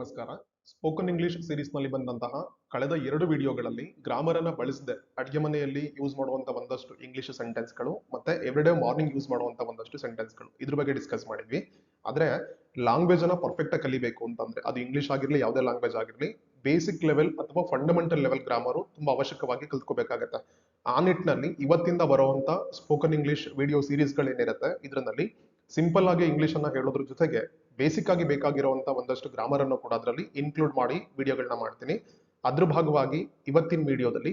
ನಮಸ್ಕಾರ. Spoken English series ನಲ್ಲಿ ಬಂದಂತಹ ಕಳೆದ 2 ವಿಡಿಯೋಗಳಲ್ಲಿ ಗ್ರಾಮರ್ ಅನ್ನ ಬಳಸದೆ ಅಡಿಗೆ ಮನೆಯಲ್ಲಿ ಯೂಸ್ ಮಾಡುವಂತ ಒಂದಷ್ಟು ಇಂಗ್ಲಿಷ್ ಸೆಂಟೆನ್ಸ್ಗಳು ಮತ್ತೆ ಎವ್ರಿಡೇ ಮಾರ್ನಿಂಗ್ ಯೂಸ್ ಮಾಡುವಂತ ಒಂದಷ್ಟು ಸೆಂಟೆನ್ಸ್ಗಳು ಇದ್ರ ಬಗ್ಗೆ ಡಿಸ್ಕಸ್ ಮಾಡಿದ್ವಿ. ಆದ್ರೆ ಲ್ಯಾಂಗ್ವೇಜ್ ಅನ್ನ ಪರ್ಫೆಕ್ಟ್ ಆಗಿ ಕಲಿಬೇಕು ಅಂತಂದ್ರೆ ಅದು ಇಂಗ್ಲಿಷ್ ಆಗಿರ್ಲಿ ಯಾವುದೇ ಲ್ಯಾಂಗ್ವೇಜ್ ಆಗಿರ್ಲಿ ಬೇಸಿಕ್ ಲೆವೆಲ್ ಅಥವಾ ಫಂಡಮೆಂಟಲ್ ಲೆವೆಲ್ ಗ್ರಾಮರ್ ತುಂಬಾ ಅವಶ್ಯಕವಾಗಿ ಕಲ್ತ್ಕೋಬೇಕಾಗತ್ತೆ. ಆ ನಿಟ್ಟಿನಲ್ಲಿ ಇವತ್ತಿಂದ ಬರುವಂತ ಸ್ಪೋಕನ್ ಇಂಗ್ಲಿಷ್ ವಿಡಿಯೋ ಸೀರೀಸ್ ಗಳೇನಿರುತ್ತೆ ಇದರಲ್ಲಿ ಸಿಂಪಲ್ ಆಗಿ ಇಂಗ್ಲಿಷ್ ಅನ್ನ ಹೇಳೋದ್ರ ಜೊತೆಗೆ ಬೇಸಿಕ್ ಆಗಿ ಬೇಕಾಗಿರುವಂತ ಒಂದಷ್ಟು ಗ್ರಾಮರ್ ಅನ್ನು ಕೂಡ ಅದರಲ್ಲಿ ಇನ್ಕ್ಲೂಡ್ ಮಾಡಿ ವಿಡಿಯೋಗಳನ್ನ ಮಾಡ್ತೀನಿ. ಅದ್ರ ಭಾಗವಾಗಿ ಇವತ್ತಿನ ವಿಡಿಯೋದಲ್ಲಿ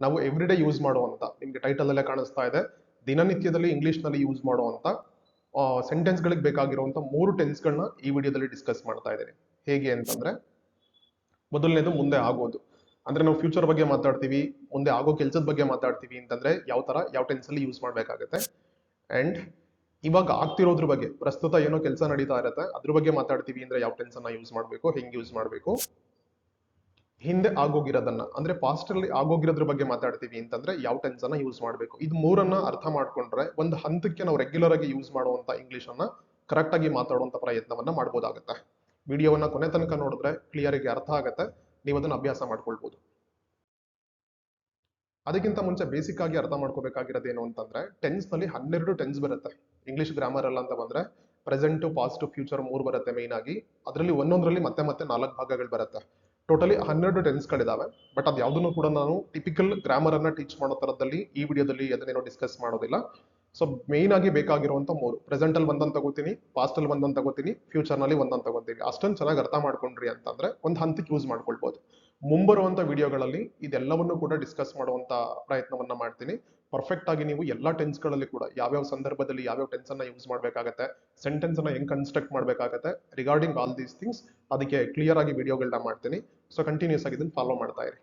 ನಾವು ಎವ್ರಿಡೇ ಯೂಸ್ ಮಾಡುವಂತ, ನಿಮ್ಗೆ ಟೈಟಲ್ ಅಲ್ಲೇ ಕಾಣಿಸ್ತಾ ಇದೆ, ದಿನನಿತ್ಯದಲ್ಲಿ ಇಂಗ್ಲಿಷ್ ನಲ್ಲಿ ಯೂಸ್ ಮಾಡುವಂತ ಸೆಂಟೆನ್ಸ್ ಗಳಿಗೆ ಬೇಕಾಗಿರುವಂತ 3 ಟೆನ್ಸ್ ಗಳನ್ನ ಈ ವಿಡಿಯೋದಲ್ಲಿ ಡಿಸ್ಕಸ್ ಮಾಡ್ತಾ ಇದ್ದೇನೆ. ಹೇಗೆ ಅಂತಂದ್ರೆ, ಮೊದಲನೇದು ಮುಂದೆ ಆಗೋದು. ಅಂದ್ರೆ ನಾವು ಫ್ಯೂಚರ್ ಬಗ್ಗೆ ಮಾತಾಡ್ತೀವಿ, ಮುಂದೆ ಆಗೋ ಕೆಲಸದ ಬಗ್ಗೆ ಮಾತಾಡ್ತೀವಿ ಅಂತಂದ್ರೆ ಯಾವ ಟೆನ್ಸ್ ಅಲ್ಲಿ ಯೂಸ್ ಮಾಡ್ಬೇಕಾಗತ್ತೆ. ಅಂಡ್ ಇವಾಗ ಆಗ್ತಿರೋದ್ರ ಬಗ್ಗೆ, ಪ್ರಸ್ತುತ ಏನೋ ಕೆಲಸ ನಡೀತಾ ಇರುತ್ತೆ ಅದ್ರ ಬಗ್ಗೆ ಮಾತಾಡ್ತೀವಿ ಅಂದ್ರೆ ಯಾವ ಟೆನ್ಸ್ ಅನ್ನ ಯೂಸ್ ಮಾಡಬೇಕು, ಹೆಂಗ್ ಯೂಸ್ ಮಾಡಬೇಕು. ಹಿಂದೆ ಆಗೋಗಿರೋದನ್ನ ಅಂದ್ರೆ ಪಾಸ್ಟ್ ಅಲ್ಲಿ ಆಗೋಗಿರೋದ್ರ ಬಗ್ಗೆ ಮಾತಾಡ್ತೀವಿ ಅಂತಂದ್ರೆ ಯಾವ ಟೆನ್ಸ್ ಅನ್ನ ಯೂಸ್ ಮಾಡಬೇಕು. ಇದು ಮೂರನ್ನ ಅರ್ಥ ಮಾಡ್ಕೊಂಡ್ರೆ ಒಂದು ಹಂತಕ್ಕೆ ನಾವು ರೆಗ್ಯುಲರ್ ಆಗಿ ಯೂಸ್ ಮಾಡುವಂತ ಇಂಗ್ಲಿಷ್ ಅನ್ನ ಕರೆಕ್ಟ್ ಆಗಿ ಮಾತಾಡುವಂತ ಪ್ರಯತ್ನವನ್ನ ಮಾಡ್ಬೋದಾಗತ್ತೆ. ವಿಡಿಯೋವನ್ನ ಕೊನೆ ತನಕ ನೋಡಿದ್ರೆ ಕ್ಲಿಯರ್ ಆಗಿ ಅರ್ಥ ಆಗತ್ತೆ, ನೀವು ಅದನ್ನ ಅಭ್ಯಾಸ ಮಾಡ್ಕೊಳ್ಬಹುದು. ಅದಕ್ಕಿಂತ ಮುಂಚೆ ಬೇಸಿಕ್ ಆಗಿ ಅರ್ಥ ಮಾಡ್ಕೋಬೇಕಾಗಿರೋದೇನು ಅಂತಂದ್ರೆ, ಟೆನ್ಸ್ ನಲ್ಲಿ 12 ಟೆನ್ಸ್ ಬರುತ್ತೆ ಇಂಗ್ಲಿಷ್ ಗ್ರಾಮರ್ ಅಲ್ಲ ಅಂತ ಬಂದ್ರೆ. ಪ್ರೆಸೆಂಟ್, ಪಾಸ್ಟ್, ಫ್ಯೂಚರ್ 3 ಬರುತ್ತೆ ಮೈನ್ ಆಗಿ. ಅದರಲ್ಲಿ ಒಂದೊಂದರಲ್ಲಿ ಮತ್ತೆ 4 ಭಾಗಗಳು ಬರುತ್ತೆ. ಟೋಟಲಿ 12 ಟೆನ್ಸ್ ಗಳಿದಾವೆ. ಬಟ್ ಅದು ಯಾವುದನ್ನು ಕೂಡ ನಾನು ಟಿಪಿಕಲ್ ಗ್ರಾಮರ್ ಅನ್ನ ಟೀಚ್ ಮಾಡೋ ತರದಲ್ಲಿ ಈ ವಿಡಿಯೋದಲ್ಲಿ ಅದನ್ನೇನೋ ಡಿಸ್ಕಸ್ ಮಾಡೋದಿಲ್ಲ. ಸೊ ಮೇನ್ ಆಗಿ ಬೇಕಾಗಿರುವಂತ 3, ಪ್ರೆಸೆಂಟ್ ಅಲ್ಲಿ ಒಂದೊಂದು ತಗೋತೀನಿ, ಪಾಸ್ಟ್ ಅಲ್ಲಿ ಒಂದೊಂದು ತಗೋತೀನಿ, ಫ್ಯೂಚರ್ ನಲ್ಲಿ ಒಂದೊಂದು ತಗೋತೀವಿ. ಅಷ್ಟೊಂದು ಚೆನ್ನಾಗಿ ಅರ್ಥ ಮಾಡ್ಕೊಂಡ್ರಿ ಅಂತಂದ್ರೆ ಒಂದು ಹಂತಕ್ಕೆ ಯೂಸ್ ಮಾಡ್ಕೊಳ್ಬಹುದು. ಮುಂಬರುವಂತ ವಿಡಿಯೋಗಳಲ್ಲಿ ಇದೆಲ್ಲವನ್ನು ಕೂಡ ಡಿಸ್ಕಸ್ ಮಾಡುವಂತ ಪ್ರಯತ್ನವನ್ನ ಮಾಡ್ತೀನಿ. ಪರ್ಫೆಕ್ಟ್ ಆಗಿ ನೀವು ಎಲ್ಲಾ ಟೆನ್ಸ್ ಗಳಲ್ಲಿ ಕೂಡ ಯಾವ್ಯಾವ ಸಂದರ್ಭದಲ್ಲಿ ಯಾವ್ಯಾವ ಟೆನ್ಸ್ ಅನ್ನ ಯೂಸ್ ಮಾಡ್ಬೇಕಾಗತ್ತೆ, ಸೆಂಟೆನ್ಸ್ ಅನ್ನ ಹೆಂಗ್ ಕನ್ಸ್ಟ್ರಕ್ಟ್ ಮಾಡ್ಬೇಕಾಗತ್ತೆ, ರಿಗಾರ್ಡಿಂಗ್ ಆಲ್ ದೀಸ್ ಥಿಂಗ್ಸ್ ಅದಕ್ಕೆ ಕ್ಲಿಯರ್ ಆಗಿ ವಿಡಿಯೋಗಳನ್ನ ಮಾಡ್ತೀನಿ. ಸೊ ಕಂಟಿನ್ಯೂಸ್ ಆಗಿ ಇದನ್ನ ಫಾಲೋ ಮಾಡ್ತಾ ಇರಿ.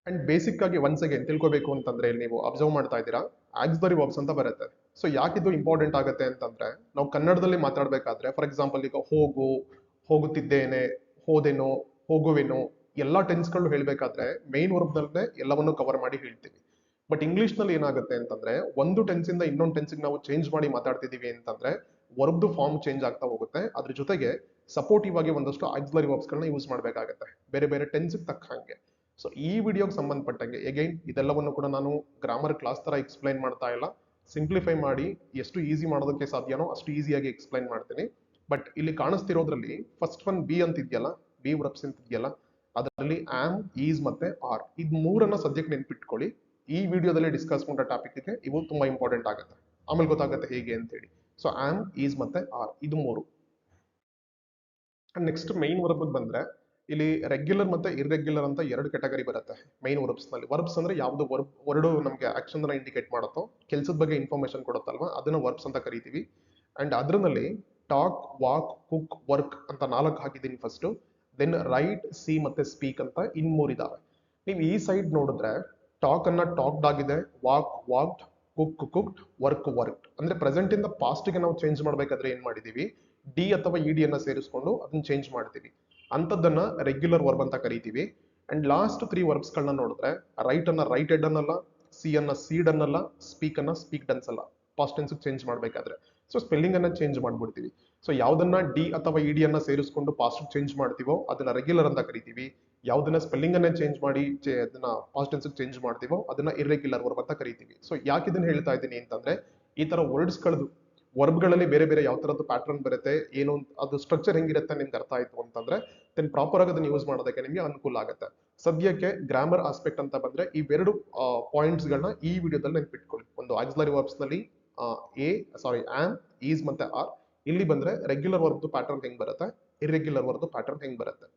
ಅಂಡ್ ಬೇಸಿಕ್ ಆಗಿ ಒನ್ಸ್ ಅಗೇನ್ ತಿಳ್ಕೊಬೇಕು ಅಂತಂದ್ರೆ, ಇಲ್ಲಿ ನೀವು ಅಬ್ಸರ್ವ್ ಮಾಡ್ತಾ ಇದ್ದೀರಾ ಆಕ್ಸಿಲರಿ ವರ್ಬ್ಸ್ ಅಂತ ಬರುತ್ತೆ. ಸೊ ಯಾಕಿದು ಇಂಪಾರ್ಟೆಂಟ್ ಆಗುತ್ತೆ ಅಂತಂದ್ರೆ, ನಾವು ಕನ್ನಡದಲ್ಲಿ ಮಾತಾಡ್ಬೇಕಾದ್ರೆ ಫಾರ್ ಎಕ್ಸಾಂಪಲ್ ಈಗ ಹೋಗು, ಹೋಗುತ್ತಿದ್ದೇನೆ, ಹೋದೆನೋ, ಹೋಗುವೆನೋ ಎಲ್ಲಾ ಟೆನ್ಸ್ ಗಳು ಹೇಳ್ಬೇಕಾದ್ರೆ ಮೈನ್ ವರ್ಬ್ ನಲ್ಲೇ ಎಲ್ಲವನ್ನು ಕವರ್ ಮಾಡಿ ಹೇಳ್ತೀವಿ. ಬಟ್ ಇಂಗ್ಲಿಷ್ ನಲ್ಲಿ ಏನಾಗುತ್ತೆ ಅಂತಂದ್ರೆ, ಒಂದು ಟೆನ್ಸ್ ಇಂದ ಇನ್ನೊಂದು ಟೆನ್ಸ್ ನಾವು ಚೇಂಜ್ ಮಾಡಿ ಮಾತಾಡ್ತಿದೀವಿ ಅಂತಂದ್ರೆ ವರ್ಬ್ದು ಫಾರ್ಮ್ ಚೇಂಜ್ ಆಗ್ತಾ ಹೋಗುತ್ತೆ. ಅದ್ರ ಜೊತೆಗೆ ಸಪೋರ್ಟಿವ್ ಆಗಿ ಒಂದಷ್ಟು ಆಕ್ಸಿಲರಿ ವರ್ಬ್ಸ್ ಗಳನ್ನ ಯೂಸ್ ಮಾಡ್ಬೇಕಾಗತ್ತೆ ಬೇರೆ ಬೇರೆ ಟೆನ್ಸ್ ತಕ್ಕ ಹಾಗೆ. ಸೊ ಈ ವಿಡಿಯೋಗೆ ಸಂಬಂಧಪಟ್ಟಂಗೆ ಅಗೈನ್ ಇದೆಲ್ಲವನ್ನು ಕೂಡ ನಾನು ಗ್ರಾಮರ್ ಕ್ಲಾಸ್ ತರ ಎಕ್ಸ್ಪ್ಲೈನ್ ಮಾಡ್ತಾ ಇಲ್ಲ, ಸಿಂಪ್ಲಿಫೈ ಮಾಡಿ ಎಷ್ಟು ಈಸಿ ಮಾಡೋದಕ್ಕೆ ಸಾಧ್ಯನೋ ಅಷ್ಟು ಈಸಿಯಾಗಿ ಎಕ್ಸ್ಪ್ಲೈನ್ ಮಾಡ್ತೀನಿ. ಬಟ್ ಇಲ್ಲಿ ಕಾಣಿಸ್ತಿರೋದ್ರಲ್ಲಿ ಫಸ್ಟ್ ಒನ್ ಬಿ ಅಂತ ಇದೆಯಲ್ಲ, ಬಿ ವರ್ಬ್ಸ್ ಅಂತ ಇದೆಯಲ್ಲ, ಅದರಲ್ಲಿ ಆಮ್, ಈಸ್ ಮತ್ತೆ ಆರ್, ಇದ್ ಮೂರನ್ನ ಸದ್ಯಕ್ಕೆ ನೆನ್ಪಿಟ್ಕೊಳ್ಳಿ. ಈ ವಿಡಿಯೋದಲ್ಲಿ ಡಿಸ್ಕಸ್ ಮಾಡೋ ಟಾಪಿಕ್ಗೆ ಇವು ತುಂಬಾ ಇಂಪಾರ್ಟೆಂಟ್ ಆಗುತ್ತೆ, ಆಮೇಲೆ ಗೊತ್ತಾಗುತ್ತೆ ಹೇಗೆ ಅಂತ ಹೇಳಿ. ಸೊ ಆಮ್, ಈಸ್ ಮತ್ತೆ ಆರ್ ಇದು 3. ನೆಕ್ಸ್ಟ್ ಮೈನ್ ವರ್ಬ್ ಬಂದ್ರೆ ಇಲ್ಲಿ ರೆಗ್ಯುಲರ್ ಮತ್ತೆ ಇರ್ರೆಗ್ಯುಲರ್ ಅಂತ 2 ಕ್ಯಾಟಗರಿ ಬರುತ್ತೆ ಮೈನ್ ವರ್ಬ್ಸ್ ನಲ್ಲಿ. ವರ್ಬ್ಸ್ ಅಂದ್ರೆ ಯಾವ್ದು ವರ್ಡ್ ನಮಗೆ ಆಕ್ಷನ್ ಅನ್ನ ಇಂಡಿಕೇಟ್ ಮಾಡುತ್ತೋ, ಕೆಲಸದ ಬಗ್ಗೆ ಇನ್ಫಾರ್ಮೇಶನ್ ಕೊಡುತ್ತಲ್ವಾ, ಅದನ್ನ ವರ್ಬ್ಸ್ ಅಂತ ಕರಿತೀವಿ. ಅಂಡ್ ಅದ್ರಲ್ಲಿ ಟಾಕ್, ವಾಕ್, ಕುಕ್, ವರ್ಕ್ ಅಂತ 4 ಹಾಕಿದ್ದೀನಿ ಫಸ್ಟ್. ದೆನ್ ರೈಟ್, ಸಿ ಮತ್ತೆ ಸ್ಪೀಕ್ ಅಂತ ಇನ್ 3 ಇದಾವೆ. ನೀವು ಈ ಸೈಡ್ ನೋಡಿದ್ರೆ ಟಾಕ್ ಅನ್ನ ಟಾಕ್ಡ್ ಆಗಿದೆ, walk walked, cook cooked, work worked. ಅಂದ್ರೆ ಪ್ರೆಸೆಂಟ್ ಇಂದ ಪಾಸ್ಟ್ ಗೆ ನಾವು ಚೇಂಜ್ ಮಾಡ್ಬೇಕಾದ್ರೆ ಏನ್ ಮಾಡಿದೀವಿ, ಡಿ ಅಥವಾ ಇ ಡಿ ಅನ್ನ ಸೇರಿಸ್ಕೊಂಡು ಅದನ್ನ ಚೇಂಜ್ ಮಾಡ್ತೀವಿ. ಅಂತದನ್ನ ರೆಗ್ಯುಲರ್ ವರ್ಬ್ ಅಂತ ಕರಿತೀವಿ. ಅಂಡ್ ಲಾಸ್ಟ್ 3 ವರ್ಬ್ಸ್ ಗಳನ್ನ ನೋಡಿದ್ರೆ ರೈಟ್ ಅನ್ನ ರೈಟೆಡ್ ಅನ್ನಲ್ಲ, ಸಿ ಅನ್ನ ಸೀಡ್ ಅನ್ನಲ್ಲ, ಸ್ಪೀಕ್ ಅನ್ನ ಸ್ಪೀಕ್ಡ್ ಅನ್ಸಲ್ಲ ಪಾಸ್ಟ್ ಟೆನ್ಸ್ ಚೇಂಜ್ ಮಾಡ್ಬೇಕಾದ್ರೆ. ಸೊ ಸ್ಪೆಲ್ಲಿಂಗ್ ಅನ್ನ ಚೇಂಜ್ ಮಾಡ್ಬಿಡ್ತೀವಿ. ಸೊ ಯಾವ್ದನ್ನ ಡಿ ಅಥವಾ ಇ ಡಿ ಅನ್ನ ಸೇರಿಸ್ಕೊಂಡು ಪಾಸ್ಟ್ ಚೇಂಜ್ ಮಾಡ್ತೀವೋ ಅದನ್ನ ರೆಗ್ಯುಲರ್ ಅಂತ ಕರಿತೀವಿ. ಯಾವ್ದನ್ನ ಸ್ಪೆಲ್ಲಿಂಗ್ ಅನ್ನ ಚೇಂಜ್ ಮಾಡಿ ಅದನ್ನ ಪಾಸ್ಟ್ ಟೆನ್ಸ್ ಚೇಂಜ್ ಮಾಡ್ತೀವೋ ಅದನ್ನ ಇರ್ರೆಗ್ಯುಲರ್ ವರ್ಬ್ ಅಂತ ಕರಿತೀವಿ. ಸೊ ಯಾಕೆ ಇದನ್ನ ಹೇಳ್ತಾ ಇದ್ದೀನಿ ಅಂತಂದ್ರೆ, ಈ ತರ ವರ್ಡ್ಸ್ ಗಳದ್ದು ವರ್ಬ್ಗಳಲ್ಲಿ ಬೇರೆ ಬೇರೆ ಯಾವ ತರದ್ದು ಪ್ಯಾಟರ್ನ್ ಬರುತ್ತೆ, ಏನು ಅದು ಸ್ಟ್ರಕ್ಚರ್ ಹೆಂಗಿರುತ್ತೆ ನಿಮ್ಗೆ ಅರ್ಥ ಆಯ್ತು ಅಂತಂದ್ರೆ ದೆನ್ ಪ್ರಾಪರ್ ಆಗಿ ಅದನ್ನ ಯೂಸ್ ಮಾಡೋದಕ್ಕೆ ನಿಮ್ಗೆ ಅನುಕೂಲ ಆಗುತ್ತೆ. ಸದ್ಯಕ್ಕೆ ಗ್ರಾಮರ್ ಆಸ್ಪೆಕ್ಟ್ ಅಂತ ಬಂದ್ರೆ ಇವೆರಡು ಪಾಯಿಂಟ್ಸ್ ಗಳನ್ನ ಈ ವಿಡಿಯೋದಲ್ಲಿ ನೆನ್ಪಿಟ್ಕೊಳ್ಳಿ. ಒಂದು ಆಕ್ಸಿಲರಿ ವರ್ಬ್ಸ್ ನಲ್ಲಿ ಆಮ್, ಈಸ್ ಮತ್ತೆ ಆರ್. ಇಲ್ಲಿ ಬಂದ್ರೆ ರೆಗ್ಯುಲರ್ ವರ್ಬ್ದು ಪ್ಯಾಟರ್ನ್ ಹೆಂಗ್ ಬರುತ್ತೆ, ಇರ್ರೆಗ್ಯುಲರ್ ವರ್ಬ್ದು ಪ್ಯಾಟರ್ನ್ ಹೆಂಗ್ ಬರುತ್ತೆ.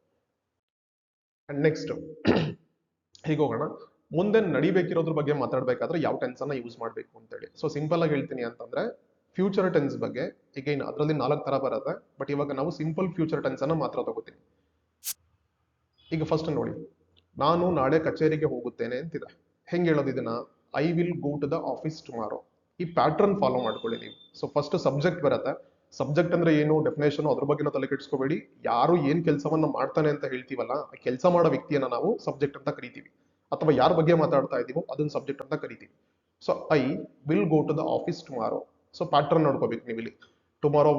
ಅಂಡ್ ನೆಕ್ಸ್ಟ್ ಹೀಗೆ ಹೋಗೋಣ. ಮುಂದೆ ನಡಿಬೇಕಿರೋದ್ರ ಬಗ್ಗೆ ಮಾತಾಡ್ಬೇಕಾದ್ರೆ ಯಾವ ಟೆನ್ಸ್ ಅನ್ನ ಯೂಸ್ ಮಾಡ್ಬೇಕು ಅಂತ ಹೇಳಿ. ಸೊ ಸಿಂಪಲ್ ಆಗಿ ಹೇಳ್ತೀನಿ ಅಂತಂದ್ರೆ, ಫ್ಯೂಚರ್ ಟೆನ್ಸ್ ಬಗ್ಗೆ ಅಗೈನ್ ಅದರಲ್ಲಿ 4 ತರ ಬರುತ್ತೆ. ಬಟ್ ಇವಾಗ ನಾವು ಸಿಂಪಲ್ ಫ್ಯೂಚರ್ ಟೆನ್ಸ್ ಅನ್ನ ಮಾತ್ರ ತಗೋತೀನಿ. ಈಗ ಫಸ್ಟ್ ನೋಡಿ, ನಾನು ನಾಳೆ ಕಚೇರಿಗೆ ಹೋಗುತ್ತೇನೆ ಅಂತಿದೆ. ಹೆಂಗ್ ಹೇಳೋದು ಇದನ್ನ, I will go to the office tomorrow. ಈ ಪ್ಯಾಟರ್ನ್ ಫಾಲೋ ಮಾಡ್ಕೊಳ್ಳಿ ನೀವು. ಸೊ ಫಸ್ಟ್ ಸಬ್ಜೆಕ್ಟ್ ಬರುತ್ತೆ. ಸಬ್ಜೆಕ್ಟ್ ಅಂದ್ರೆ ಏನು, ಡೆಫಿನೇಷನ್ ಅದ್ರ ಬಗ್ಗೆ ತಲೆ ಕೆಡಿಸ್ಕೋಬೇಡಿ. ಯಾರು ಏನ್ ಕೆಲಸವನ್ನ ಮಾಡ್ತಾನೆ ಅಂತ ಹೇಳ್ತೀವಲ್ಲ, ಆ ಕೆಲಸ ಮಾಡೋ ವ್ಯಕ್ತಿಯನ್ನ ನಾವು ಸಬ್ಜೆಕ್ಟ್ ಅಂತ ಕರಿತೀವಿ. ಅಥವಾ ಯಾರ ಬಗ್ಗೆ ಮಾತಾಡ್ತಾ ಇದೀವೋ ಅದನ್ನ ಸಬ್ಜೆಕ್ಟ್ ಅಂತ ಕರಿತೀವಿ. So I will go to the office tomorrow. So pattern ನೋಡ್ಕೋಬೇಕು ನೀವು ಇಲ್ಲಿ. ಟುಮಾರೋ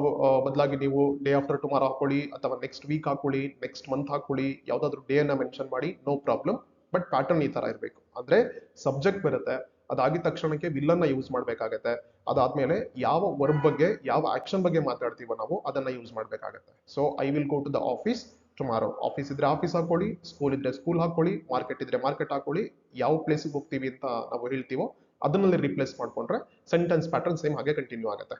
ಬದಲಾಗಿ ನೀವು ಡೇ ಆಫ್ಟರ್ ಟುಮಾರೋ ಹಾಕೊಳ್ಳಿ, ಅಥವಾ ನೆಕ್ಸ್ಟ್ ವೀಕ್ ಹಾಕೊಳ್ಳಿ, ನೆಕ್ಸ್ಟ್ ಮಂತ್ ಹಾಕೊಳ್ಳಿ, ಯಾವ್ದಾದ್ರು ಡೇ ಅನ್ನ ಮೆನ್ಷನ್ ಮಾಡಿ, ನೋ ಪ್ರಾಬ್ಲಮ್. ಬಟ್ ಪ್ಯಾಟರ್ನ್ ಈ ತರ ಇರಬೇಕು. ಅಂದ್ರೆ ಸಬ್ಜೆಕ್ಟ್ ಬರುತ್ತೆ, ಅದಾಗಿದ ತಕ್ಷಣಕ್ಕೆ ವಿಲ್ ಅನ್ನ ಯೂಸ್ ಮಾಡ್ಬೇಕಾಗತ್ತೆ. ಅದಾದ್ಮೇಲೆ ಯಾವ ವರ್ಬ್ ಬಗ್ಗೆ, ಯಾವ ಆಕ್ಷನ್ ಬಗ್ಗೆ ಮಾತಾಡ್ತೀವೋ ನಾವು ಅದನ್ನ ಯೂಸ್ ಮಾಡ್ಬೇಕಾಗತ್ತೆ. So I will go to the office tomorrow. Office ಇದ್ರೆ ಆಫೀಸ್ ಹಾಕೊಳ್ಳಿ, ಸ್ಕೂಲ್ ಇದ್ರೆ ಸ್ಕೂಲ್ ಹಾಕೊಳ್ಳಿ, ಮಾರ್ಕೆಟ್ ಇದ್ರೆ ಮಾರ್ಕೆಟ್ ಹಾಕೊಳ್ಳಿ. ಯಾವ ಪ್ಲೇಸಿಗೆ ಹೋಗ್ತೀವಿ ಅಂತ ನಾವು ಹೇಳ್ತೀವೋ ಅದನ್ನಲ್ಲಿ ರಿಪ್ಲೇಸ್ ಮಾಡ್ಕೊಂಡ್ರೆ ಸೆಂಟೆನ್ಸ್ ಪ್ಯಾಟರ್ನ್ ಸೇಮ್ ಹಾಗೆ ಕಂಟಿನ್ಯೂ ಆಗುತ್ತೆ.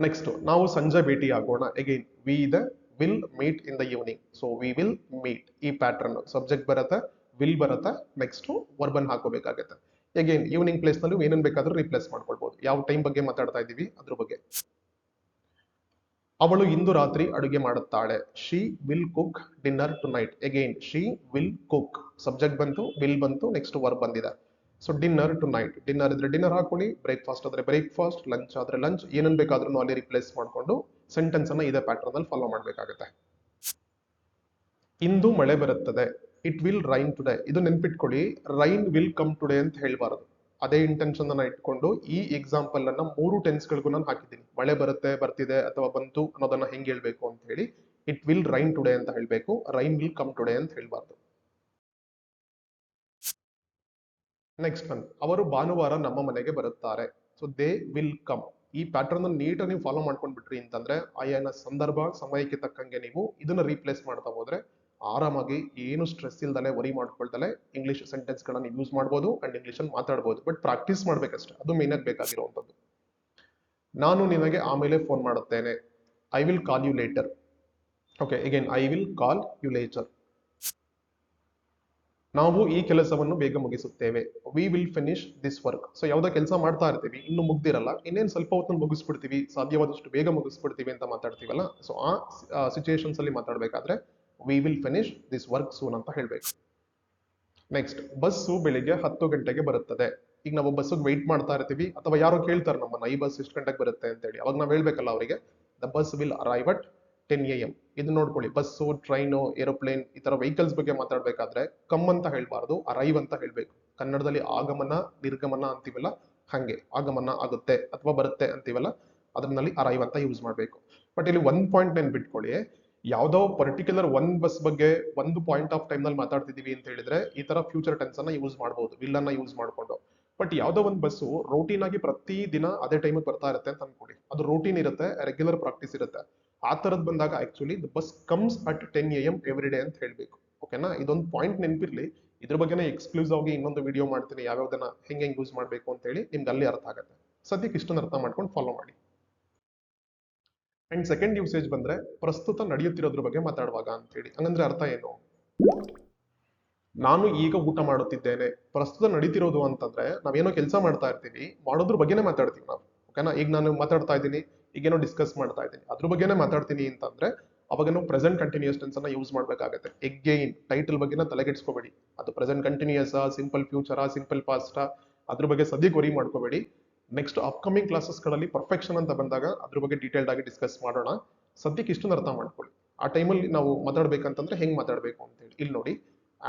ನೆಕ್ಸ್ಟ್ ನಾವು ಸಂಜೆ ಭೇಟಿ ಆಗೋಣ. ಅಗೈನ್ ವಿ ಇದೆ, will meet in the evening. So we will meet, ಈ ಪ್ಯಾಟರ್ನ್ ಸಬ್ಜೆಕ್ಟ್ ಬರುತ್ತೆ, ವಿಲ್ ಬರುತ್ತೆ, ನೆಕ್ಸ್ಟ್ ವರ್ಬನ್ ಹಾಕೋಬೇಕಾಗತ್ತೆ. ಅಗೈನ್ ಈವ್ನಿಂಗ್ ಪ್ಲೇಸ್ ನಲ್ಲಿ ಏನೇನ್ ಬೇಕಾದ್ರೂ ರಿಪ್ಲೇಸ್ ಮಾಡ್ಕೊಳ್ಬಹುದು. ಯಾವ ಟೈಮ್ ಬಗ್ಗೆ ಮಾತಾಡ್ತಾ ಇದೀವಿ ಅದ್ರ ಬಗ್ಗೆ. ಅವಳು ಇಂದು ರಾತ್ರಿ ಅಡುಗೆ ಮಾಡುತ್ತಾಳೆ. She will cook dinner tonight. Again she will cook, subject ಬಂತು, ವಿಲ್ ಬಂತು, ನೆಕ್ಸ್ಟ್ ವರ್ಬ್ ಬಂದಿದೆ. So dinner tonight, dinner ಇದ್ರೆ ಡಿನ್ನರ್ ಹಾಕೊಳ್ಳಿ, ಬ್ರೇಕ್ಫಾಸ್ಟ್ ಆದ್ರೆ ಬ್ರೇಕ್ಫಾಸ್ಟ್, ಲಂಚ್ ಆದ್ರೆ ಲಂಚ್, ಏನನ್ ಬೇಕಾದ್ರೂ ಅಲ್ಲಿ ರಿಪ್ಲೇಸ್ ಮಾಡ್ಕೊಂಡು ಸೆಂಟೆನ್ಸ್ ಅನ್ನ ಇದೇ ಪ್ಯಾಟರ್ನ್ ಅಲ್ಲಿ ಫಾಲೋ ಮಾಡ್ಬೇಕಾಗತ್ತೆ. ಇಂದು ಮಳೆ ಬರುತ್ತದೆ. It will rain today. ಇದು ನೆನ್ಪಿಟ್ಕೊಳ್ಳಿ, ರೈನ್ ವಿಲ್ ಕಮ್ ಟುಡೇ ಅಂತ ಹೇಳ್ಬಾರದು. ಅದೇ ಇಂಟೆನ್ಷನ್ ಅನ್ನ ಇಟ್ಕೊಂಡು ಈ ಎಕ್ಸಾಂಪಲ್ ಅನ್ನ 3 ಟೆನ್ಸ್ ಗಳಿಗೂ ನಾನು ಹಾಕಿದ್ದೀನಿ. ಮಳೆ ಬರುತ್ತೆ, ಬರ್ತಿದೆ ಅಥವಾ ಬಂತು ಅನ್ನೋದನ್ನ ಹೆಂಗ್ ಹೇಳ್ಬೇಕು ಅಂತ ಹೇಳಿ. ಇಟ್ ವಿಲ್ ರೈನ್ ಟುಡೇ ಅಂತ ಹೇಳ್ಬೇಕು, ರೈನ್ ವಿಲ್ ಕಮ್ ಟುಡೇ ಅಂತ ಹೇಳ್ಬಾರ್ದು. ನೆಕ್ಸ್ಟ್ ಒನ್, ಅವರು ಭಾನುವಾರ ನಮ್ಮ ಮನೆಗೆ ಬರುತ್ತಾರೆ. So they will come. ಈ ಪ್ಯಾಟರ್ನ್ ನೀಟಾಗಿ ನೀವು ಫಾಲೋ ಮಾಡ್ಕೊಂಡ್ ಬಿಟ್ರಿ ಅಂತಂದ್ರೆ ಆಯಾನ ಸಂದರ್ಭ ಸಮಯಕ್ಕೆ ತಕ್ಕಂಗೆ ನೀವು ಇದನ್ನ ರೀಪ್ಲೇಸ್ ಮಾಡ್ತಾ ಹೋದ್ರೆ ಆರಾಮಾಗಿ ಏನು ಸ್ಟ್ರೆಸ್ ಇಲ್ದಲೆ, ವರಿ ಮಾಡ್ಕೊಳ್ದಲೆ ಇಂಗ್ಲಿಷ್ ಸೆಂಟೆನ್ಸ್ ಗಳನ್ನ ಯೂಸ್ ಮಾಡ್ಬೋದು ಅಂಡ್ ಇಂಗ್ಲಿಷ್ ಅಲ್ಲಿ ಮಾತಾಡ್ಬೋದು. ಬಟ್ ಪ್ರಾಕ್ಟೀಸ್ ಮಾಡ್ಬೇಕಷ್ಟೇ, ಅದು ಮೇನ್ ಆಗಿ ಬೇಕಾಗಿರುವಂತದ್ದು. ನಾನು ನಿನಗೆ ಆಮೇಲೆ ಫೋನ್ ಮಾಡುತ್ತೇನೆ. I will call you later. Okay, again I will call you later. ನಾವು ಈ ಕೆಲಸವನ್ನು ಬೇಗ ಮುಗಿಸುತ್ತೇವೆ. We will finish this work. So ಯಾವ್ದೋ ಕೆಲಸ ಮಾಡ್ತಾ ಇರ್ತೀವಿ, ಇನ್ನು ಮುಗ್ದಿರಲ್ಲ, ಇನ್ನೇನು ಸ್ವಲ್ಪ ಹೊತ್ತಲ್ಲಿ ಮುಗಿಸ್ಬಿಡ್ತೀವಿ, ಸಾಧ್ಯವಾದಷ್ಟು ಬೇಗ ಮುಗಿಸ್ಬಿಡ್ತೀವಿ ಅಂತ ಮಾತಾಡ್ತೀವಲ್ಲ. ಸೊ ಆ ಸಿಚುಯೇಷನ್ಸ್ ಅಲ್ಲಿ ಮಾತಾಡ್ಬೇಕಾದ್ರೆ we will finish this work soon ಅಂತ ಹೇಳ್ಬೇಕು. ನೆಕ್ಸ್ಟ್, ಬಸ್ಸು ಬೆಳಿಗ್ಗೆ 10 ಗಂಟೆಗೆ ಬರುತ್ತದೆ. ಈಗ ನಾವು ಬಸ್ಸಿಗೆ ವೆಯ್ಟ್ ಮಾಡ್ತಾ ಇರ್ತೀವಿ, ಅಥವಾ ಯಾರೋ ಕೇಳ್ತಾರೆ ನಮ್ಮನ್ನ ಈ ಬಸ್ ಎಷ್ಟು ಗಂಟೆಗೆ ಬರುತ್ತೆ ಅಂತ ಹೇಳಿ. ಅವಾಗ ನಾವು ಹೇಳ್ಬೇಕಲ್ಲ ಅವರಿಗೆ, the bus will arrive at 10 AM. ಇದು ನೋಡ್ಕೊಳ್ಳಿ, ಬಸ್ಸು, ಟ್ರೈನು, ಏರೋಪ್ಲೇನ್ ಈ ತರ ವೆಹಿಕಲ್ಸ್ ಬಗ್ಗೆ ಮಾತಾಡ್ಬೇಕಾದ್ರೆ ಕಮ್ ಅಂತ ಹೇಳ್ಬಾರ್ದು, ಅರೈವ್ ಅಂತ ಹೇಳ್ಬೇಕು. ಕನ್ನಡದಲ್ಲಿ ಆಗಮನ ನಿರ್ಗಮನ ಅಂತೀವಲ್ಲ, ಹಂಗೆ ಆಗಮನ ಆಗುತ್ತೆ ಅಥವಾ ಬರುತ್ತೆ ಅಂತೀವಲ್ಲ, ಅದ್ರಲ್ಲಿ ಅರೈವ್ ಅಂತ ಯೂಸ್ ಮಾಡ್ಬೇಕು. ಬಟ್ ಇಲ್ಲಿ ಒಂದ್ ಪಾಯಿಂಟ್ ನೆನ್ಪಿಟ್ಕೊಳ್ಳಿ, ಯಾವ್ದೋ ಪರ್ಟಿಕ್ಯುಲರ್ ಒಂದ್ ಬಸ್ ಬಗ್ಗೆ ಒಂದು ಪಾಯಿಂಟ್ ಆಫ್ ಟೈಮ್ ನಲ್ಲಿ ಮಾತಾಡ್ತಿದೀವಿ ಅಂತ ಹೇಳಿದ್ರೆ ಈ ತರ ಫ್ಯೂಚರ್ ಟೆನ್ಸ್ ಅನ್ನ ಯೂಸ್ ಮಾಡಬಹುದು, ವಿಲ್ ಅನ್ನ ಯೂಸ್ ಮಾಡ್ಕೊಂಡು. ಬಟ್ ಯಾವ್ದೋ ಒಂದು ಬಸ್ಸು ರೋಟೀನ್ ಆಗಿ ಪ್ರತಿ ದಿನ ಅದೇ ಟೈಮ್ ಬರ್ತಾ ಇರುತ್ತೆ ಅಂತ ಅನ್ಕೊಳ್ಳಿ, ಅದು ರೋಟೀನ್ ಇರುತ್ತೆ, ರೆಗ್ಯುಲರ್ ಪ್ರಾಕ್ಟೀಸ್ ಇರುತ್ತೆ. ಆ ತರದ್ ಬಂದಾಗ actually the bus comes at 10 AM every day ಅಂತ ಹೇಳ್ಬೇಕು. ಓಕೆನಾ, ಇದೊಂದು ಪಾಯಿಂಟ್ ನೆನ್ಪಿರ್ಲಿ. ಇದ್ರ ಬಗ್ಗೆನೇ ಎಕ್ಸ್ಕ್ಲೂಸಿವ್ ಆಗಿ ಇನ್ನೊಂದು ವಿಡಿಯೋ ಮಾಡ್ತೀನಿ, ಯಾವ್ಯಾವ್ದನ್ನ ಹೆಂಗೆ ಯೂಸ್ ಮಾಡ್ಬೇಕು ಅಂತ ಹೇಳಿ, ನಿಮ್ಗೆ ಅಲ್ಲಿ ಅರ್ಥ ಆಗುತ್ತೆ. ಸದ್ಯಕ್ಕೆ ಇಷ್ಟೊಂದು ಅರ್ಥ ಮಾಡ್ಕೊಂಡು ಫಾಲೋ ಮಾಡಿ. ಅಂಡ್ ಸೆಕೆಂಡ್ ಯೂಸೇಜ್ ಬಂದ್ರೆ ಪ್ರಸ್ತುತ ನಡೆಯುತ್ತಿರೋದ್ರ ಬಗ್ಗೆ ಮಾತಾಡುವಾಗ ಅಂತ ಹೇಳಿ. ಹಂಗಂದ್ರೆ ಅರ್ಥ ಏನು? ನಾನು ಈಗ ಊಟ ಮಾಡುತ್ತಿದ್ದೇನೆ. ಪ್ರಸ್ತುತ ನಡೀತಿರೋದು ಅಂತಂದ್ರೆ ನಾವೇನೋ ಕೆಲಸ ಮಾಡ್ತಾ ಇರ್ತೀವಿ, ಮಾಡೋದ್ರ ಬಗ್ಗೆನೇ ಮಾತಾಡ್ತೀವಿ ನಾವು. ಓಕೆನಾ, ಈಗ ನಾನು ಮಾತಾಡ್ತಾ ಇದ್ದೀನಿ, ಈಗೇನೋ ಡಿಸ್ಕಸ್ ಮಾಡ್ತಾ ಇದ್ದೀನಿ, ಅದ್ರ ಬಗ್ಗೆನೇ ಮಾತಾಡ್ತೀನಿ ಅಂತಂದ್ರೆ ಅವಾಗ ನಾವು ಪ್ರೆಸೆಂಟ್ ಕಂಟಿನ್ಯೂಸ್ ಟೆನ್ಸ್ ಅನ್ನ ಯೂಸ್ ಮಾಡ್ಬೇಕಾಗತ್ತೆ. ಎಗೈನ್ ಟೈಟಲ್ ಬಗ್ಗೆನ ತಲೆಗೆಡ್ಸ್ಕೋಬೇಡಿ, ಅದು ಪ್ರೆಸೆಂಟ್ ಕಂಟಿನ್ಯೂಸ್, ಸಿಂಪಲ್ ಫ್ಯೂಚರಾ, ಸಿಂಪಲ್ ಪಾಸ್ಟಾ, ಅದ್ರ ಬಗ್ಗೆ ಸದ್ಯಕ್ಕೆ ವರಿ ಮಾಡ್ಕೋಬೇಡಿ. ನೆಕ್ಸ್ಟ್ ಅಪ್ಕಮಿಂಗ್ ಕ್ಲಾಸಸ್ ಗಳಲ್ಲಿ ಪರ್ಫೆಕ್ಷನ್ ಅಂತ ಬಂದಾಗ ಅದ್ರ ಬಗ್ಗೆ ಡೀಟೇಲ್ಡ್ ಆಗಿ ಡಿಸ್ಕಸ್ ಮಾಡೋಣ. ಸದ್ಯಕ್ಕೆ ಇಷ್ಟೊಂದು ಅರ್ಥ ಮಾಡ್ಕೊಳ್ಳಿ. ಆ ಟೈಮಲ್ಲಿ ನಾವು ಮಾತಾಡ್ಬೇಕಂತಂದ್ರೆ ಹೆಂಗ್ ಮಾತಾಡ್ಬೇಕು ಅಂತ ಹೇಳಿ. ಇಲ್ಲಿ ನೋಡಿ,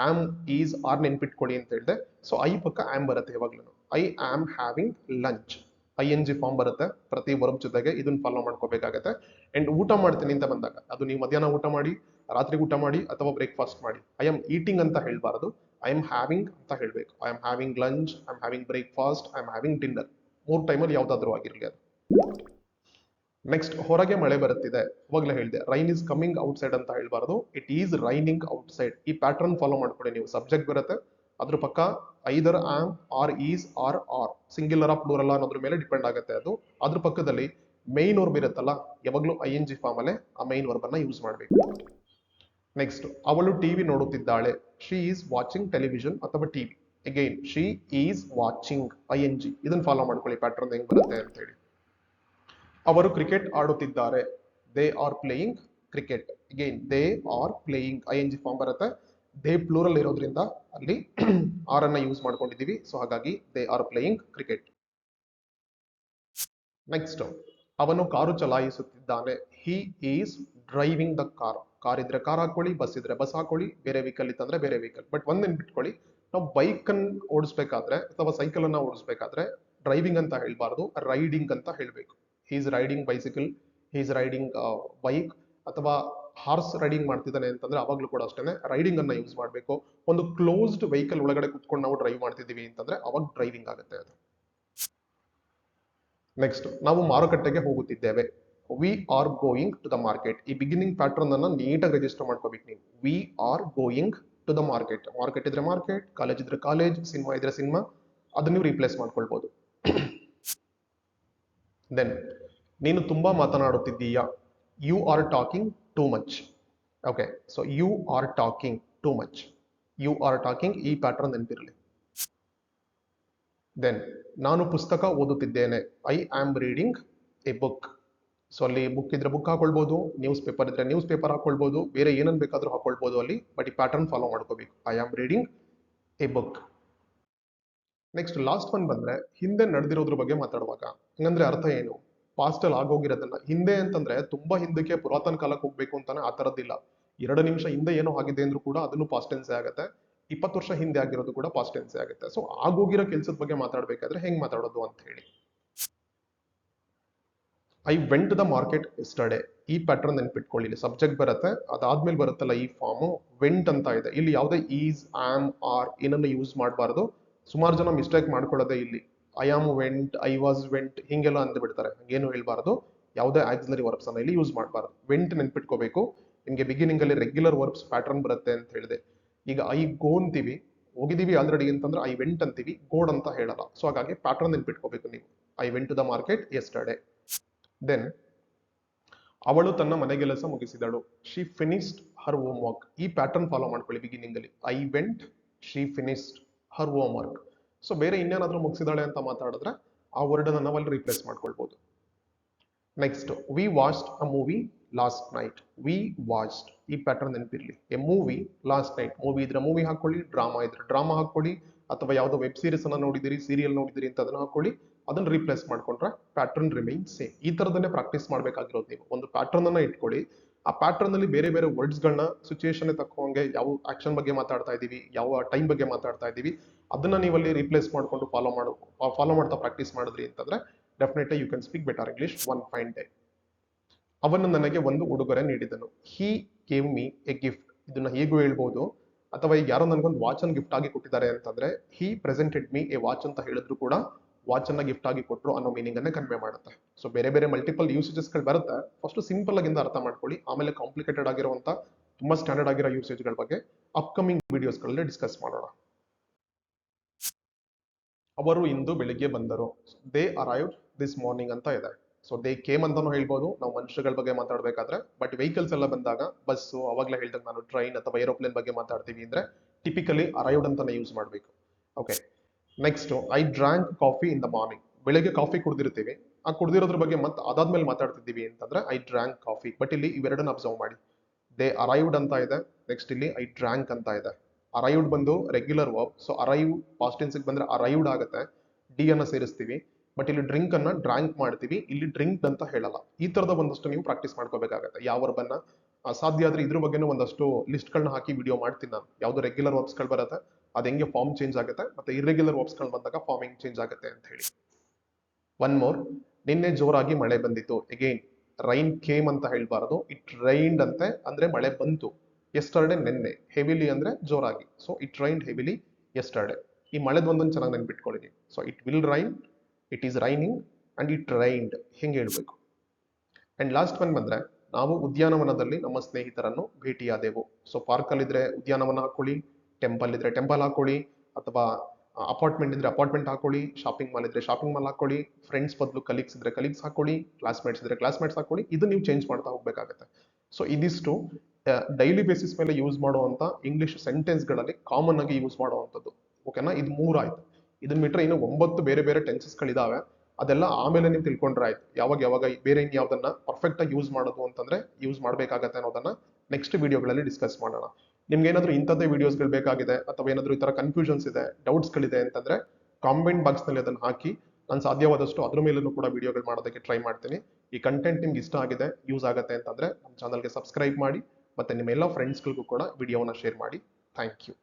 ಆಮ್, ಈಸ್, ಆರ್ ನೆನ್ಪಿಟ್ಕೊಳ್ಳಿ ಅಂತ ಹೇಳಿದೆ. ಸೊ ಐ ಪಕ್ಕ ಆಮ್ ಬರುತ್ತೆ ಯಾವಾಗ್ಲೂ. I am having lunch, ING form ಬರುತ್ತೆ ಪ್ರತಿ ವರ್ಬ್ ಜೊತೆಗೆ, ಇದನ್ನ ಫಾಲೋ ಮಾಡ್ಕೋಬೇಕಾಗತ್ತೆ. ಅಂಡ್ ಊಟ ಮಾಡ್ತೀನಿ ಅಂತ ಬಂದಾಗ ಅದು ನೀವು ಮಧ್ಯಾಹ್ನ ಊಟ ಮಾಡಿ, ರಾತ್ರಿ ಊಟ ಮಾಡಿ, ಅಥವಾ ಬ್ರೇಕ್ಫಾಸ್ಟ್ ಮಾಡಿ, ಐ ಆಮ್ ಈಟಿಂಗ್ ಅಂತ ಹೇಳ್ಬಾರದು, ಐ ಆಮ್ ಹ್ಯಾವಿಂಗ್ ಅಂತ ಹೇಳ್ಬೇಕು. I am having lunch, I am having breakfast, I am having dinner. 3 ಟೈಮಲ್ಲಿ ಯಾವ್ದಾದ್ರು ಆಗಿರ್ಲಿ ಅದು. ನೆಕ್ಸ್ಟ್, ಹೊರಗೆ ಮಳೆ ಬರುತ್ತಿದೆ. ಅವಾಗಲೇ ಹೇಳಿದೆ, rain is coming outside ಅಂತ ಹೇಳ್ಬಾರ್ದು, it is raining outside. ಈ ಪ್ಯಾಟರ್ನ್ ಫಾಲೋ ಮಾಡ್ಕೊಳ್ಳಿ ನೀವು. ಸಬ್ಜೆಕ್ಟ್ ಬರುತ್ತೆ, ಅದ್ರ ಪಕ್ಕ either am, are is, or singular plural ಅನ್ನೋದ್ರ ಮೇಲೆ ಡಿಪೆಂಡ್ ಆಗುತ್ತೆ ಅದು. ಅದ್ರ ಪಕ್ಕದಲ್ಲಿ ಮೈನ್ ವರ್ಬ್ ಇರುತ್ತಲ್ಲ, ಯಾವಾಗ್ಲೂ ING ಫಾರ್ಮ್ ಅಲ್ಲೇ ಆ ಮೈನ್ ವರ್ಬ್ ಅನ್ನ ಯೂಸ್ ಮಾಡ್ಬೇಕು. ನೆಕ್ಸ್ಟ್, ಅವಳು ಟಿವಿ ನೋಡುತ್ತಿದ್ದಾಳೆ. ಶಿ ಈಸ್ ವಾಚಿಂಗ್ ಟೆಲಿವಿಷನ್ ಅಥವಾ TV. Again she is watching, ING. ಇದನ್ನ ಫಾಲೋ ಮಾಡ್ಕೊಳ್ಳಿ ಪ್ಯಾಟರ್ನ್ ಹೆಂಗ್ ಬರುತ್ತೆ ಅಂತ ಹೇಳಿ. ಅವರು ಕ್ರಿಕೆಟ್ ಆಡುತ್ತಿದ್ದಾರೆ. They are playing cricket. Again they are playing, ING form ಬರುತ್ತೆ. ದೇ ಪ್ಲೂರಲ್ ಇರೋದ್ರಿಂದ ಅಲ್ಲಿ ಆರ್ ಅನ್ನ ಯೂಸ್ ಮಾಡ್ಕೊಂಡಿದೀವಿ. ಸೊ ಹಾಗಾಗಿ they are playing cricket. Next, ಅವನು ಕಾರು ಚಲಾಯಿಸುತ್ತಿದ್ದಾನೆ. He is driving the car. Car ಇದ್ರೆ ಕಾರ್ ಹಾಕೊಳ್ಳಿ, ಬಸ್ ಇದ್ರೆ ಬಸ್ ಹಾಕೊಳ್ಳಿ, ಬೇರೆ ವೆಹಿಕಲ್ ಇತ್ತಂದ್ರೆ ಬೇರೆ ವೆಹಿಕಲ್. ಬಟ್ ಒಂದ್ ನೆನ್ಪಿಟ್ಕೊಳ್ಳಿ, ನಾವು ಬೈಕ್ ಅನ್ನ ಓಡಿಸ್ಬೇಕಾದ್ರೆ ಅಥವಾ ಸೈಕಲ್ ಅನ್ನ ಓಡಿಸ್ಬೇಕಾದ್ರೆ ಡ್ರೈವಿಂಗ್ ಅಂತ ಹೇಳ್ಬಾರ್ದು, ರೈಡಿಂಗ್ ಅಂತ ಹೇಳ್ಬೇಕು. Is riding bicycle, is riding bike, ಅಥವಾ ಹಾರ್ಸ್ ರೈಡಿಂಗ್ ಮಾಡ್ತಿದ್ದಾನೆ ಅಂತಂದ್ರೆ ಅವಾಗ್ಲೂ ಕೂಡ ಅಷ್ಟೇ ರೈಡಿಂಗ್ ಅನ್ನ ಯೂಸ್ ಮಾಡಬೇಕು. ಒಂದು ಕ್ಲೋಸ್ಡ್ ವೆಹಿಕಲ್ ಒಳಗಡೆ ಕುತ್ಕೊಂಡು ನಾವು ಡ್ರೈವ್ ಮಾಡ್ತಿದ್ದೀವಿ ಅಂತಂದ್ರೆ ಅವಾಗ ಡ್ರೈವಿಂಗ್ ಆಗುತ್ತೆ ಅದು. ನೆಕ್ಸ್ಟ್, ನಾವು ಮಾರುಕಟ್ಟೆಗೆ ಹೋಗುತ್ತಿದ್ದೇವೆ. We are going to the market. ಈ ಬಿಗಿನಿಂಗ್ ಪ್ಯಾಟರ್ನ್ ಅನ್ನ ನೀಟಾಗಿ ರಿಜಿಸ್ಟರ್ ಮಾಡ್ಕೋಬೇಕು ನೀವು. ವಿ ಆರ್ ಗೋಯಿಂಗ್ ಟು ದ ಮಾರ್ಕೆಟ್. ಮಾರ್ಕೆಟ್ ಇದ್ರೆ ಮಾರ್ಕೆಟ್, ಕಾಲೇಜ್ ಇದ್ರೆ ಕಾಲೇಜ್, ಸಿನಿಮಾ ಇದ್ರೆ ಸಿನಿಮಾ, ಅದನ್ನ ನೀವು ರೀಪ್ಲೇಸ್ ಮಾಡ್ಕೊಳ್ಬಹುದು. ದೆನ್, ನೀನು ತುಂಬಾ ಮಾತನಾಡುತ್ತಿದ್ದೀಯಾ. You are talking too much. Okay, so you are talking too much. You are talking, ಈ ಪ್ಯಾಟರ್ನ್ ನೆನಪಿರಲಿ. ದೆನ್, ನಾನು ಪುಸ್ತಕ ಓದುತ್ತಿದ್ದೇನೆ. I am reading a book. So ಅಲ್ಲಿ ಬುಕ್ ಇದ್ರೆ ಬುಕ್ ಹಾಕೊಳ್ಬಹುದು, ನ್ಯೂಸ್ ಪೇಪರ್ ಇದ್ರೆ ನ್ಯೂಸ್ ಪೇಪರ್ ಹಾಕೊಳ್ಬಹುದು, ಬೇರೆ ಏನನ್ ಬೇಕಾದ್ರೂ ಹಾಕೊಳ್ಬಹುದು ಅಲ್ಲಿ. ಬಟ್ ಈ ಪ್ಯಾಟರ್ನ್ ಫಾಲೋ ಮಾಡ್ಕೋಬೇಕು. I am reading a book. Next last one ಬಂದ್ರೆ, ಹಿಂದೆ ನಡೆದಿರೋದ್ರ ಬಗ್ಗೆ ಮಾತಾಡುವಾಗ. ಹಂಗಂದ್ರೆ ಅರ್ಥ ಏನು? ಪಾಸ್ಟ್ ಅಲ್ಲಿ ಆಗೋಗಿರೋದನ್ನ. ಹಿಂದೆ ಅಂತಂದ್ರೆ ತುಂಬಾ ಹಿಂದಕ್ಕೆ ಪುರಾತನ ಕಾಲಕ್ಕೆ ಹೋಗ್ಬೇಕು ಅಂತಾನೆ ಆ ತರದ್ದಿಲ್ಲ. 2 ನಿಮಿಷ ಹಿಂದೆ ಏನೋ ಆಗಿದೆ ಅಂದ್ರೂ ಕೂಡ ಅದನ್ನು ಪಾಸ್ಟ್ ಟೆನ್ಸ್ ಆಗುತ್ತೆ. 20 ವರ್ಷ ಹಿಂದೆ ಆಗಿರೋದು ಕೂಡ ಪಾಸ್ಟ್ ಟೆನ್ಸ್ ಆಗುತ್ತೆ. ಸೊ ಆಗೋಗಿರೋ ಕೆಲ್ಸದ ಬಗ್ಗೆ ಮಾತಾಡ್ಬೇಕಾದ್ರೆ ಹೆಂಗ್ ಮಾತಾಡೋದು ಅಂತ ಹೇಳಿ. I went to the market yesterday. ಈ ಪ್ಯಾಟರ್ನ್ ನೆನ್ಪಿಟ್ಕೊಳ್ಳಿ. ಇಲ್ಲಿ ಸಬ್ಜೆಕ್ಟ್ ಬರುತ್ತೆ, ಅದಾದ್ಮೇಲೆ ಬರುತ್ತಲ್ಲ ಈ ಫಾರ್ಮ್ ವೆಂಟ್ ಅಂತ ಇದೆ. ಇಲ್ಲಿ ಯಾವುದೇ ಈಸ್, ಆಮ್, ಆರ್ ಏನನ್ನು ಯೂಸ್ ಮಾಡಬಾರ್ದು. ಸುಮಾರು ಜನ ಮಿಸ್ಟೇಕ್ ಮಾಡ್ಕೊಳ್ಳೋದೇ ಇಲ್ಲಿ. I am vent, I was went ಹಿಂಗೆಲ್ಲ ಅಂದು ಬಿಡ್ತಾರೆ. ಹಂಗೇನು ಹೇಳ್ಬಾರ್ದು. ಯಾವುದೇ ಆಕ್ಸಿಲರಿ ವರ್ಬ್ಸ್ ಅನ್ನ ಇಲ್ಲಿ ಯೂಸ್ ಮಾಡಬಾರ್ದು. ವೆಂಟ್ ನೆನ್ಪಿಟ್ಕೋಬೇಕು. ನಿಮ್ಗೆ ಬಿಗಿನಿಂಗ್ ಅಲ್ಲಿ ರೆಗ್ಯುಲರ್ ವರ್ಬ್ಸ್ ಪ್ಯಾಟರ್ನ್ ಬರುತ್ತೆ ಅಂತ ಹೇಳಿದೆ. ಈಗ ಐ ಗೋ ಅಂತೀವಿ, ಹೋಗಿದೀವಿ ಆಲ್ರೆಡಿ ಅಂತಂದ್ರೆ ಐ ವೆಂಟ್ ಅಂತೀವಿ, ಗೋಡ್ ಅಂತ ಹೇಳಲ್ಲ. ಸೊ ಹಾಗಾಗಿ ಪ್ಯಾಟರ್ನ್ ನೆನ್ಪಿಟ್ಕೋಬೇಕು ನೀವು. I went to the market yesterday. Then, ಅವಳು ತನ್ನ ಮನೆಗೆಲಸ ಮುಗಿಸಿದಳು. She finished her homework. ಈ ಪ್ಯಾಟರ್ನ್ ಫಾಲೋ ಮಾಡ್ಕೊಳ್ಳಿ ಬಿಗಿನಿಂಗ್ ಅಲ್ಲಿ. I went, she finished her homework. So ಬೇರೆ ಇನ್ನೇನಾದ್ರೂ ಮುಗಿಸಿದಾಳೆ ಅಂತ ಮಾತಾಡಿದ್ರೆ ಆ ವರ್ಡ್ ಅನ್ನ ನಾವಲ್ಲಿ ರೀಪ್ಲೇಸ್ ಮಾಡ್ಕೊಳ್ಬಹುದು. Next, we watched a movie last night. We watched, ಈ ಪ್ಯಾಟರ್ನ್ ನೆನಪಿರ್ಲಿ. A movie last night. Movie ಇದ್ರೆ ಮೂವಿ ಹಾಕೊಳ್ಳಿ, ಡ್ರಾಮಾ ಇದ್ರೆ ಡ್ರಾಮಾ ಹಾಕೊಳ್ಳಿ, ಅಥವಾ ಯಾವುದೋ ವೆಬ್ ಸೀರೀಸ್ ಅನ್ನ ನೋಡಿದಿರಿ, ಸೀರಿಯಲ್ ನೋಡಿದಿರಿ ಅಂತ ಅದನ್ನ ಹಾಕೊಳ್ಳಿ. ಅದನ್ನ ರೀಪ್ಲೇಸ್ ಮಾಡ್ಕೊಂಡ್ರೆ ಪ್ಯಾಟರ್ನ್ ರಿಮೈನ್ ಸೇಮ್. ಈ ತರದನ್ನೇ ಪ್ರಾಕ್ಟೀಸ್ ಮಾಡ್ಬೇಕಾಗಿರೋದು ನೀವು. ಒಂದು ಪ್ಯಾಟರ್ನ್ ಅನ್ನ ಇಟ್ಕೊಳ್ಳಿ. ಆ ಪ್ಯಾಟರ್ನ್ ಅಲ್ಲಿ ಬೇರೆ ಬೇರೆ ವರ್ಡ್ಸ್ ಗಳನ್ನ ಸಿಚುಯೇಷನ್ ತಕ್ಕಂಗೆ, ಯಾವ ಆಕ್ಷನ್ ಬಗ್ಗೆ ಮಾತಾಡ್ತಾ ಇದೀವಿ, ಯಾವ ಟೈಮ್ ಬಗ್ಗೆ ಮಾತಾಡ್ತಾ ಇದೀವಿ, ಅದನ್ನ ನೀವಲ್ಲಿ ರೀಪ್ಲೇಸ್ ಮಾಡ್ಕೊಂಡು ಫಾಲೋ ಮಾಡ್ತಾ ಪ್ರಾಕ್ಟೀಸ್ ಮಾಡಿದ್ರಿ ಅಂತಂದ್ರೆ definitely you can speak better English one fine day. ಅವನು ನನಗೆ ಒಂದು ಉಡುಗೊರೆ ನೀಡಿದನು. He gave me a gift. ಇದನ್ನ ಹೇಗೂ ಹೇಳ್ಬೋದು. ಅಥವಾ ಈಗ ಯಾರೋ ನನಗೊಂದು ವಾಚ್ ಅನ್ನು ಗಿಫ್ಟ್ ಆಗಿ ಕೊಟ್ಟಿದ್ದಾರೆ ಅಂತಂದ್ರೆ ಹಿ ಪ್ರೆಸೆಂಟೆಡ್ ಮೀ ಎ ವಾಚ್ ಅಂತ ಹೇಳಿದ್ರು ಕೂಡ ವಾಚ್ ಅನ್ನ ಗಿಫ್ಟ್ ಆಗಿ ಕೊಟ್ಟರು ಅನ್ನೋ ಮೀನಿಂಗ್ ಅನ್ನೇ ಕನ್ವೆ ಮಾಡುತ್ತೆ. ಸೊ ಬೇರೆ ಬೇರೆ ಮಲ್ಟಿಪಲ್ ಯೂಸೇಜಸ್ ಗಳು ಬರುತ್ತೆ. ಫಸ್ಟ್ ಸಿಂಪಲ್ ಆಗಿಂದ ಅರ್ಥ ಮಾಡ್ಕೊಳ್ಳಿ, ಆಮೇಲೆ ಕಾಂಪ್ಲಿಕೇಟೆಡ್ ಆಗಿರುವಂತ ತುಂಬಾ ಸ್ಟ್ಯಾಂಡರ್ಡ್ ಆಗಿರೋ ಯೂಸೇಜ್ ಗಳ ಬಗ್ಗೆ ಅಪ್ಕಮಿಂಗ್ ವಿಡಿಯೋಸ್ ಗಳಲ್ಲಿ ಡಿಸ್ಕಸ್ ಮಾಡೋಣ. ಅವರು ಇಂದು ಬೆಳಿಗ್ಗೆ ಬಂದರು. ದೇ ಅರೈವ್ಡ್ ದಿಸ್ ಮಾರ್ನಿಂಗ್ ಅಂತ ಇದೆ. ಸೊ ದೇ ಕೇಮ್ ಅಂತಾನು ಹೇಳ್ಬೋದು ನಾವು ಮನುಷ್ಯಗಳ ಬಗ್ಗೆ ಮಾತಾಡ್ಬೇಕಾದ್ರೆ. ಬಟ್ ವೆಹಿಕಲ್ಸ್ ಎಲ್ಲ ಬಂದಾಗ ಬಸ್ಸು, ಅವಾಗಲೇ ಹೇಳ್ದಾಗ ನಾನು ಟ್ರೈನ್ ಅಥವಾ ಏರೋಪ್ಲೇನ್ ಬಗ್ಗೆ ಮಾತಾಡ್ತೀವಿ ಅಂದ್ರೆ ಟಿಪಿಕಲಿ ಅರೈವ್ಡ್ ಅಂತಾನೆ ಯೂಸ್ ಮಾಡಬೇಕು. Okay, next, I drank coffee in the morning. ಬೆಳಿಗ್ಗೆ ಕಾಫಿ ಕುಡ್ದಿರ್ತೀವಿ, ಆ ಕುಡ್ದಿರೋದ್ರ ಬಗ್ಗೆ ಮತ್ತೆ ಅದಾದ್ಮೇಲೆ ಮಾತಾಡ್ತಿದ್ದೀವಿ ಅಂತಂದ್ರೆ ಐ ಡ್ರಾಂಕ್ ಕಾಫಿ. ಬಟ್ ಇಲ್ಲಿ ಇವೆರಡನ್ನ ಅಬ್ಸರ್ವ್ ಮಾಡಿ. ದೇ ಅರೈವ್ಡ್ ಅಂತ ಇದೆ, ನೆಕ್ಸ್ಟ್ ಇಲ್ಲಿ ಐ ಡ್ರಾಂಕ್ ಅಂತ ಇದೆ. ಅರೈವ್ಡ್ ಬಂದು regular verb. So arrive past tense ಬಂದ್ರೆ ಅರೈವ್ಡ್ ಆಗುತ್ತೆ, ಡಿ ಅನ್ನ ಸೇರಿಸ್ತೀವಿ. ಬಟ್ ಇಲ್ಲಿ ಡ್ರಿಂಕ್ ಅನ್ನ ಡ್ರಾಂಕ್ ಮಾಡ್ತೀವಿ, ಇಲ್ಲಿ ಡ್ರಿಂಕ್ ಅಂತ ಹೇಳಲ್ಲ. ಈ ತರದ ಒಂದಷ್ಟು ನೀವು ಪ್ರಾಕ್ಟೀಸ್ ಮಾಡ್ಕೋಬೇಕಾಗತ್ತೆ. ಯಾವ ವರ್ಬ್ ಅನ್ನ ಸಾಧ್ಯ ಆದ್ರೆ ಇದ್ರ ಬಗ್ಗೆನೂ ಒಂದಷ್ಟು ಲಿಸ್ಟ್ ಗಳನ್ನ ಹಾಕಿ ವಿಡಿಯೋ ಮಾಡ್ತೀನಿ ನಾನು. ಯಾವ್ದು ರೆಗ್ಯುಲರ್ ವರ್ಬ್ಸ್ ಗಳು ಬರುತ್ತೆ ಅದ್ ಹೆಂಗೆ ಫಾರ್ಮ್ ಚೇಂಜ್ ಆಗುತ್ತೆ, ಮತ್ತೆ ಇರ್ರೆಗ್ಯುಲರ್ ವರ್ಬ್ಸ್ ಗಳು ಬಂದಾಗ ಫಾರ್ಮಿಂಗ್ ಚೇಂಜ್ ಆಗುತ್ತೆ ಅಂತ ಹೇಳಿ. ಒನ್ ಮೋರ್, ನಿನ್ನೆ ಜೋರಾಗಿ ಮಳೆ ಬಂದಿತ್ತು. ಅಗೈನ್ ರೈನ್ ಕೇಮ್ ಅಂತ ಹೇಳ್ಬಾರದು, ಇಟ್ ರೈನ್ಡ್ ಅಂತೆ, ಅಂದ್ರೆ ಮಳೆ ಬಂತು. ಎಸ್ಟರ್ಡೆ ನೆನ್ನೆ, ಹೆವಿಲಿ ಅಂದ್ರೆ ಜೋರಾಗಿ. So it rained heavily ಎಸ್ಟರ್ಡೆ. ಈ ಮಳೆದ್ ಒಂದೊಂದು ಚೆನ್ನಾಗಿ ನೆನ್ಪಿಟ್ಕೊಳ್ಳಿ. So it will rain, it is raining, and it rained, ಹಿಂಗೆ ಹೇಳ್ಬೇಕು. ಅಂಡ್ ಲಾಸ್ಟ್ ಒನ್ ಬಂದ್ರೆ, ನಾವು ಉದ್ಯಾನವನದಲ್ಲಿ ನಮ್ಮ ಸ್ನೇಹಿತರನ್ನು ಭೇಟಿಯಾದೆವು. ಸೊ ಪಾರ್ಕ್ ಅಲ್ಲಿ ಇದ್ರೆ ಉದ್ಯಾನವನ ಹಾಕೊಳ್ಳಿ, ಟೆಂಪಲ್ ಇದ್ರೆ ಟೆಂಪಲ್ ಹಾಕೊಳ್ಳಿ, ಅಥವಾ ಅಪಾರ್ಟ್ಮೆಂಟ್ ಇದ್ರೆ ಅಪಾರ್ಟ್ಮೆಂಟ್ ಹಾಕೊಳ್ಳಿ, ಶಾಪಿಂಗ್ ಮಾಲ್ ಇದ್ರೆ ಶಾಪಿಂಗ್ ಮಾಲ್ ಹಾಕೊಳ್ಳಿ, ಫ್ರೆಂಡ್ಸ್ ಬದಲು ಕಲೀಗ್ಸ್ ಇದ್ರೆ ಕಲೀಗ್ಸ್ ಹಾಕೊಳ್ಳಿ, ಕ್ಲಾಸ್ಮೇಟ್ಸ್ ಇದ್ರೆ ಕ್ಲಾಸ್ಮೇಟ್ಸ್ ಹಾಕೊಳ್ಳಿ. ಇದು ನೀವು ಚೇಂಜ್ ಮಾಡ್ತಾ ಹೋಗ್ಬೇಕಾಗತ್ತೆ. ಸೊ ಇದಿಷ್ಟು ಡೈಲಿ ಬೇಸಿಸ್ ಮೇಲೆ ಯೂಸ್ ಮಾಡುವಂತ ಇಂಗ್ಲಿಷ್ ಸೆಂಟೆನ್ಸ್ ಗಳಲ್ಲಿ ಕಾಮನ್ ಆಗಿ ಯೂಸ್ ಮಾಡುವಂಥದ್ದು. ಓಕೆನಾ? ಇದು 3 ಆಯ್ತು. ಇದನ್ನ ಬಿಟ್ರೆ ಇನ್ನು 9 ಬೇರೆ ಬೇರೆ ಟೆನ್ಸಸ್ ಗಳಿದಾವೆ. ಅದೆಲ್ಲ ಆಮೇಲೆ ನೀವು ತಿಳ್ಕೊಂಡ್ರೆ ಆಯ್ತು. ಯಾವಾಗ ಬೇರೆ ಇನ್ ಯಾವ್ದನ್ನ ಪರ್ಫೆಕ್ಟ್ ಆಗಿ ಯೂಸ್ ಮಾಡೋದು ಅಂತಂದ್ರೆ ಯೂಸ್ ಮಾಡ್ಬೇಕಾಗತ್ತೆ ಅನ್ನೋದನ್ನ ನೆಕ್ಸ್ಟ್ ವಿಡಿಯೋಗಳಲ್ಲಿ ಡಿಸ್ಕಸ್ ಮಾಡೋಣ. ನಿಮ್ಗೆ ಏನಾದ್ರು ಇಂಥದ್ದೇ ವಿಡಿಯೋಸ್ಗಳು ಬೇಕಾಗಿದೆ, ಅಥವಾ ಏನಾದ್ರು ಈ ತರ ಕನ್ಫ್ಯೂಷನ್ಸ್ ಇದೆ, ಡೌಟ್ಸ್ ಗಳಿದೆ ಅಂತಂದ್ರೆ ಕಾಮೆಂಟ್ ಬಾಕ್ಸ್ ನಲ್ಲಿ ಅದನ್ನ ಹಾಕಿ. ನಾನು ಸಾಧ್ಯವಾದಷ್ಟು ಅದ್ರ ಮೇಲೂ ಕೂಡ ವಿಡಿಯೋಗಳು ಮಾಡೋದಕ್ಕೆ ಟ್ರೈ ಮಾಡ್ತೀನಿ. ಈ ಕಂಟೆಂಟ್ ನಿಮ್ಗೆ ಇಷ್ಟ ಆಗಿದೆ, ಯೂಸ್ ಆಗುತ್ತೆ ಅಂತಂದ್ರೆ ನಮ್ಮ ಚಾನಲ್ಗೆ ಸಬ್ಸ್ಕ್ರೈಬ್ ಮಾಡಿ, ಮತ್ತೆ ನಿಮ್ಮ ಎಲ್ಲ ಫ್ರೆಂಡ್ಸ್ಗಳಿಗೂ ಕೂಡ ವಿಡಿಯೋನ ಶೇರ್ ಮಾಡಿ. Thank you.